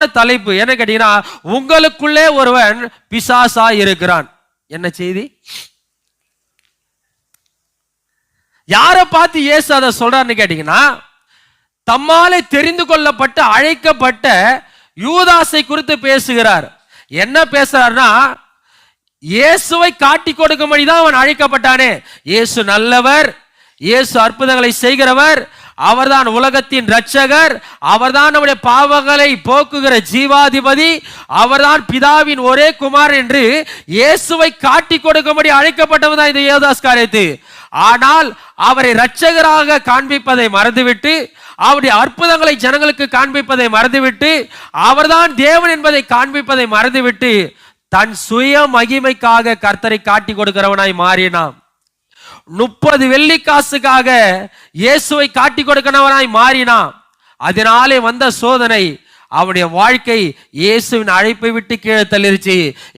தலைப்பு என்ன கேட்டீங்கன்னா, உங்களுக்குள்ளே ஒருவன் பிசாசா இருக்கிறான். என்ன செய்தி? யாரை பார்த்து இயேசு அதை சொல்றாருன்னு கேட்டீங்கன்னா, தம்மாலே தெரிந்து கொள்ளப்பட்ட அழைக்கப்பட்ட யூதாசை குறித்து பேசுகிறார். என்ன பேசுறாருன்னா, இயேசுவை காட்டி கொடுக்கும்படிதான் அவன் அழைக்கப்பட்டானே. இயேசு நல்லவர், இயேசு அற்புதங்களை செய்கிறவர், அவர்தான் உலகத்தின் இரட்சகர், அவர்தான் நம்முடைய பாவங்களை போக்குகிற ஜீவாதிபதி, அவர்தான் பிதாவின் ஒரே குமார் என்று இயேசுவை காட்டி கொடுக்கும்படி அழைக்கப்பட்டவன் தான் இந்த யூதாஸ் காரியத்து. ஆனால் அவரை இரட்சகராக காண்பிப்பதை மறந்துவிட்டு, அவருடைய அற்புதங்களை ஜனங்களுக்கு காண்பிப்பதை மறந்துவிட்டு, அவர்தான் தேவன் என்பதை காண்பிப்பதை மறந்துவிட்டு, தன் சுய மகிமைக்காக கர்த்தரை காட்டி கொடுக்கிறவனாய் மாறினான். 30 வெள்ளிக்காசுக்காக இயேசுவை காட்டி கொடுக்கிறவனாய் மாறினான். அதனாலே வந்த சோதனை அவனுடைய வாழ்க்கை இயேசுவின் அழைப்பை விட்டு கீழே தள்ளிருச்சு.